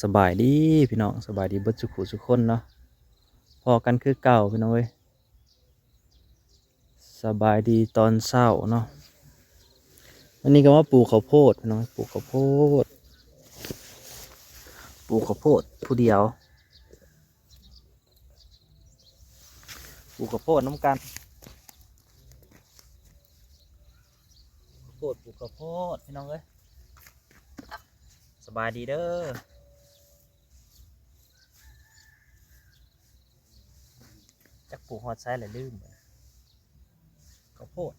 สบายดีพี่น้องสบายดีเบิดสุขุสุกคนเนาะพอกันคือเก่าพี่น้องเว้ยสบายดีตอนเช้าเนาะวันนี้ก็มาปลูกข้าวโพดพี่น้องปลูกข้าวโพดปลูกข้าวโพดผู้เดียวปลูกข้าวโพดน้ำกันข้าวโพดปลูกข้าวโพดพี่น้องเอ้ยสบายดีเด้อจักปลูกฮอดไซเลยลืมเลยข้าวโพดว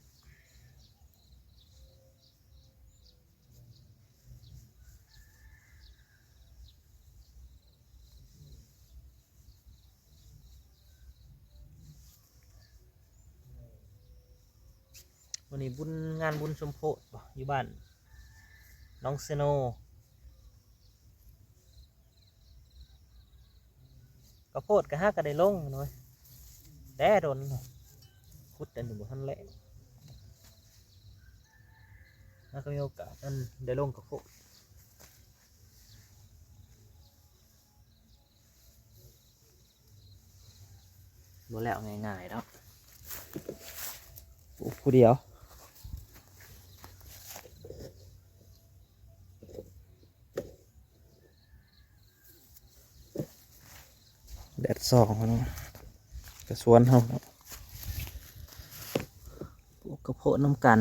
ันนี้บุญงานบุญชมโพธิ์บ่อยู่บ้านน้องเซโนข้าวโพดก็ห้าก็ได้ลงหน่อยแด่โดนพุดอันนี้บ่ทันแหละแล้วก็มีโอกาสอันได้ลงข้าวโพดบ่แล้วง่ายๆแล้วปลูกผู้เดียวแดดส่องเนาะกระสวนเขาปลูกกระโพดน้ำกัน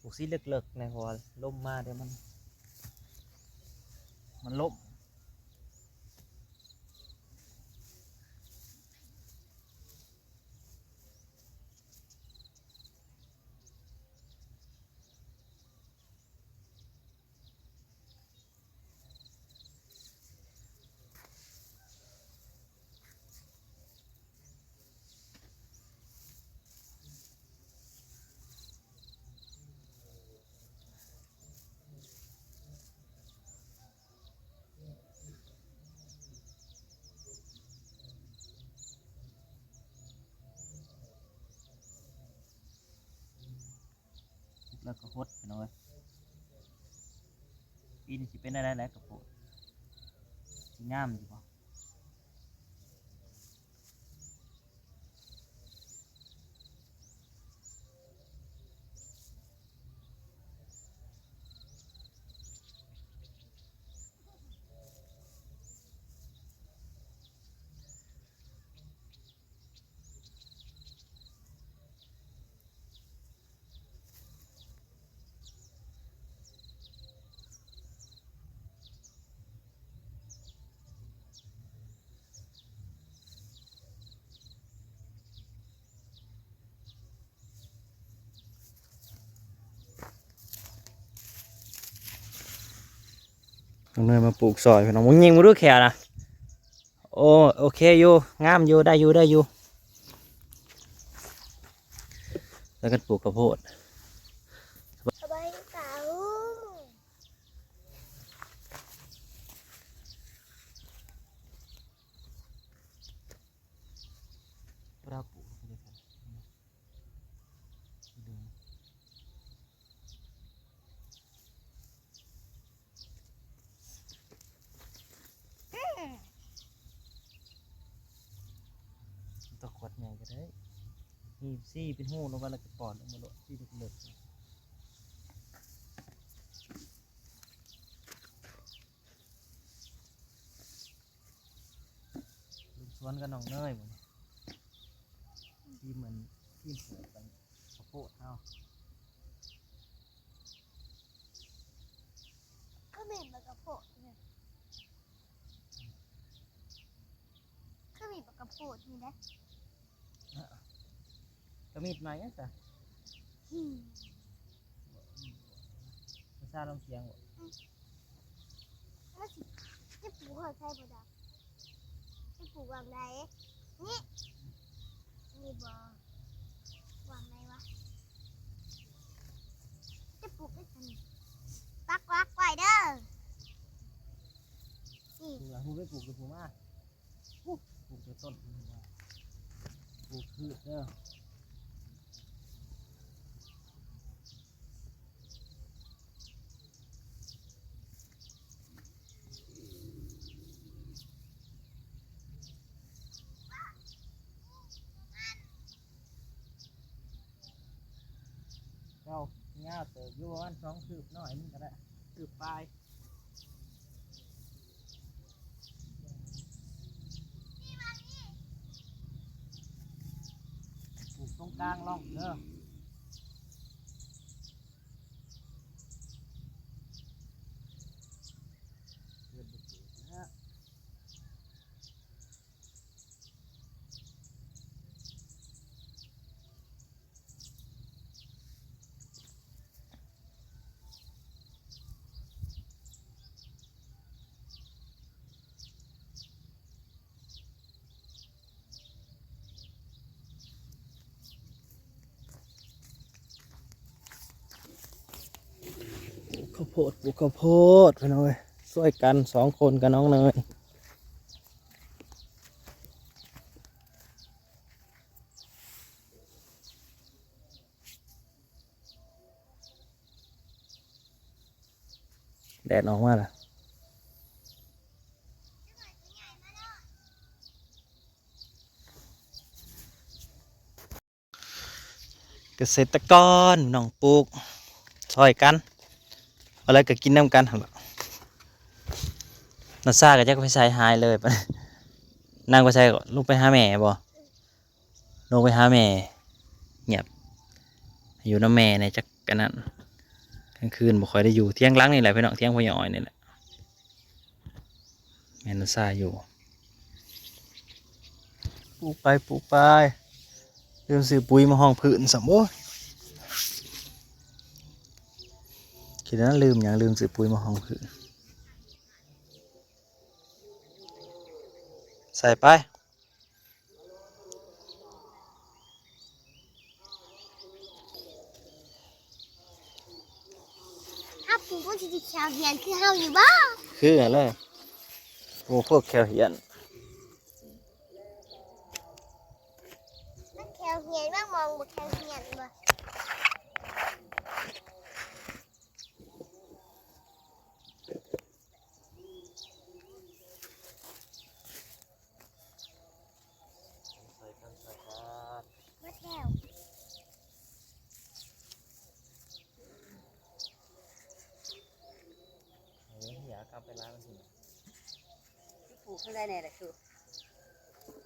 ปลูกสีเลือกๆในหัวล่มมาเดี๋ยวมันล่มแล้วก็หดไปหน่อยปีนี้สิเป็นอะไรแล้วกระโพดสิงามอยู่ป่ะน้องเนยมาปลูกซอยพี่น้องมึงยิงมาดูแขวนะโอเคอยู่งามอยู่ได้อยู่แล้วก็ปลูกกระโพดสบายดีเปล่าเราปลูกตะขวดใหญ่ก็ได้นี่ซี่เป็นหูลงมาแล้วก็ปอดลงมาโหลดซี่เล็กๆลูกสวนกับน้องเนยหมดที่เหมือนที่ปลูกกันข้าวโพดเอา ก็เหม็นปากกระโปดเนี่ยก็มีปากกระโปดนี่นะ ก็มีดมาเนี่ยจ้ะอืมไม่ทราบลองเสียงบ่แล้วสิจะปลูกหัวใจบ่ดาจะปลูกวางไหนนี่นี่บ่วางไหนวะ ไม่ปลูกตัวผูมาปลูกตัวต้นปลูกพืชเด้อเราเงาเติบอยู่ประมาณ2 คืบหน่อยนึงก็ได้คืบปลายปลูกตรงกลางร่องเด้อเดือนบุกนะ ข้าวโพดปลูกข้าวโพดพี่น้องเอ้ยช่วยกัน2 คนกับน้องเนยแดดออกมาล่ะเกษตรกรน้องปลูกช่วยกันอะไรก็กินน้ำกันหั่นล่ะนาซาก็จะไปใส่หายเลยปะนั่งไปใส่ก็ลูกไปหาแม่บ่ลงไปหาแม่เงียบอยู่น้ำแม่ในจักกันนั้นกลางคืนบ่ค่อยได้อยู่เที่ยงหลังนี่แหละพี่น้องเที่ยงพ่อใหญ่อ้อยนี่แหละแม่นาซาอยู่ปลูกไปลืมซื้อปุ๋ยมาห้องผืนสมบูรณ์คิดว่าลืมอย่างลืมซื้อปุ๋ยมาห้องผืนใส่ไป ถ้าปลูกก็จะติดชาวเฮียนคือเฮาอยู่บ้า คืออะไรโอ้พวกแคลเฮียน นักแคลเฮียนบ้างมองบุแคลเฮียนบ่ มาแถว อยากกลับไปร้านมันสิ ปลูกข้างใดแน่แหละคือ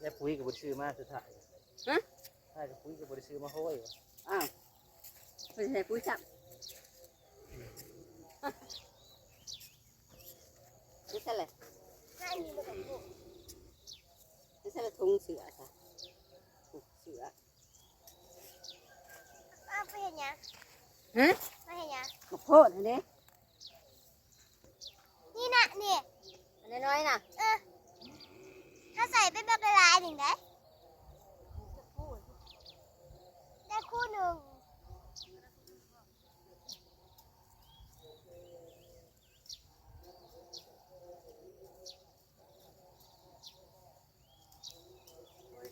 แล้วปุ๋ยกับบริซื้อมาสุดท้าย ฮะ ใช่กับปุ๋ยกับบริซื้อมาโห้ย อ้าวไม่ใช่ปุ๋ยจับไม่ใช่เลย ถ้าอันนี้มันกับปลูก ไม่ใช่เลยทงเสือจ้ะปลูกเสือ อ้าวไปเห็นยัง ฮะ ไปเห็นยัง ข้าวโพดอันนี้ นี่นะนี่ อันน้อยๆน่ะ ถ้าใส่ไปแบบละลายหนึ่งได้ได้คู่หนึ่ง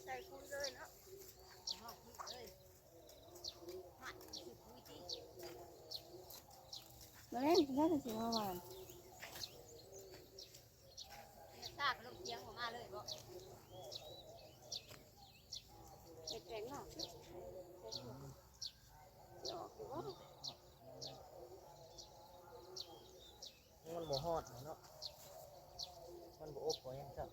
ใส่คู่เลยเนาะ มาเล่นได้แต่สิว่าหวานซากลงเทียงออกมาเลยบ่แข็งเนาะหยอกอยู่บ่ มันบ่ฮอดเนาะมันบ่อบบ่ยังจับ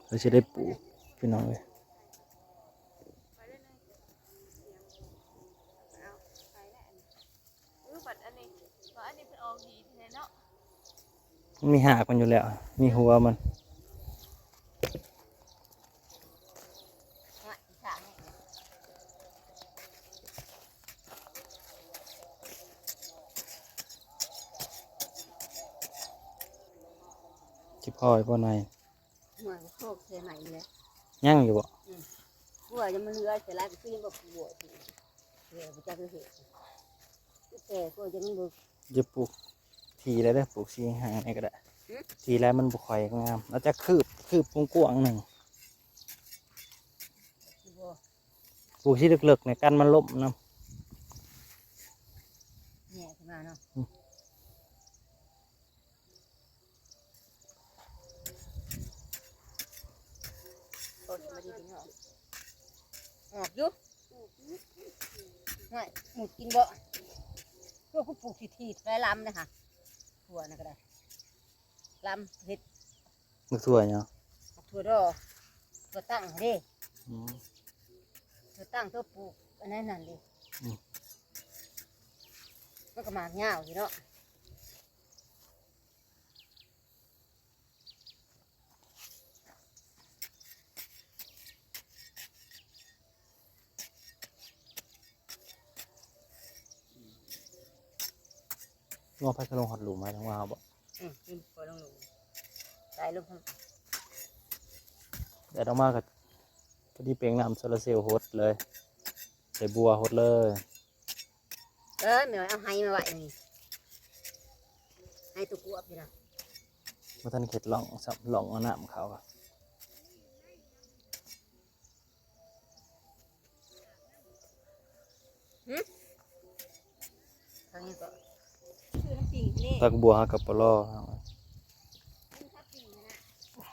เราจะได้ปลูกพี่น้องเลย ไปได้เลยเอาไปแล้วอันนี้บัดอันนี้บัดอันนี้เป็นออกดีแท้เนาะ มันมีหากมันอยู่แล้ว มีหัวมัน ง่ายอีสานเนี่ย จิพ่อยพ่อนาย หัวก็โคกเสียใหม่เลย ย่างอยู่บ่ หัวจะมันเลื้อยเสียไรก็คือยังแบบหัวที่เลื้อยไปจากเห็ดแต่ก็จะมันบุก จะปลูกทีแล้วได้อปลูกสีห่างนี่ก็ได้ทีแล้วมันบุค่อยงามแล้วจะคืบกว้างๆหนึ่ง บัว ปลูกที่ลึกๆเนี่ยกันมันล่มนะ แหน่ขึ้นมาเนาะต้นมาดีถึงหรอออกยุบไม่หมุดกินบ่พวกผู้ปลูกทีๆไรลำเลยค่ะถั่วนะก็ได้ลำเห็ด มึกถั่วเนาะ ถั่วดอกตัวตั้งเด้ อืม ตัวตั้งตัวปลูกอันนั้นนั่นดิ อืม มันก็หมากเงาอยู่เนาะ งอพักลงหอดหลุมมาทั้งว่าบ่ ขึ้นปล่อยลงหนูใส่ลงข้าง แต่ต้องมากับพอดีเปลงน้ำโซลาร์เซลล์โฮดเลยใส่บัวโฮดเลย เดี๋ยวเอาไห้มาไว้นี่ให้ตัวกวบอยู่นะ เมื่อท่านเข็ดหล่องสับหล่องเอาน้ำเขาอะ ทางนี้ก็คือน้ำปิ่งเล่ ตักบัวหากับปลอ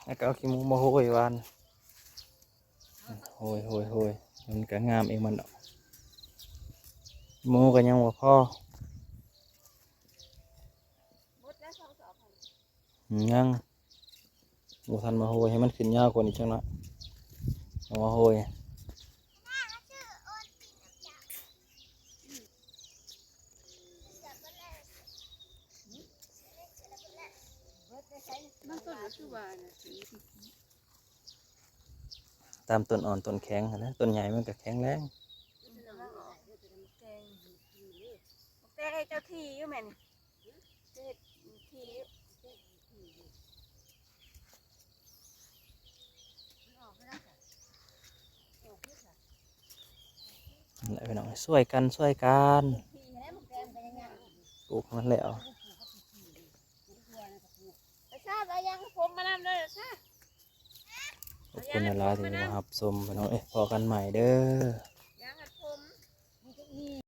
แล้วก็เอาขี้หมูมาโหยวันโหยมันก็งามเองมันดอกหมูก็ยังว่าพ่อ หมดแล้ว2 สอบของ ยังหมูทันมาโหยให้มันขึ้นยาวกว่านี้จังนะเอามาโหย มันต้นก็คือว่าน่ะสิ ตามต้นอ่อนต้นแข็งนะต้นใหญ่มันก็แข็งแรง แต่ให้เจ้าที่อยู่แม่นเฮ็ดที่อยู่ นั่นแหละพี่น้องช่วยกันปลูกมันแล้ว แต่ทราบแล้วยังผมมานำเลยทราบ ขอบคุณนะลาที่มารับชมพี่น้องพอกันใหม่เด้อ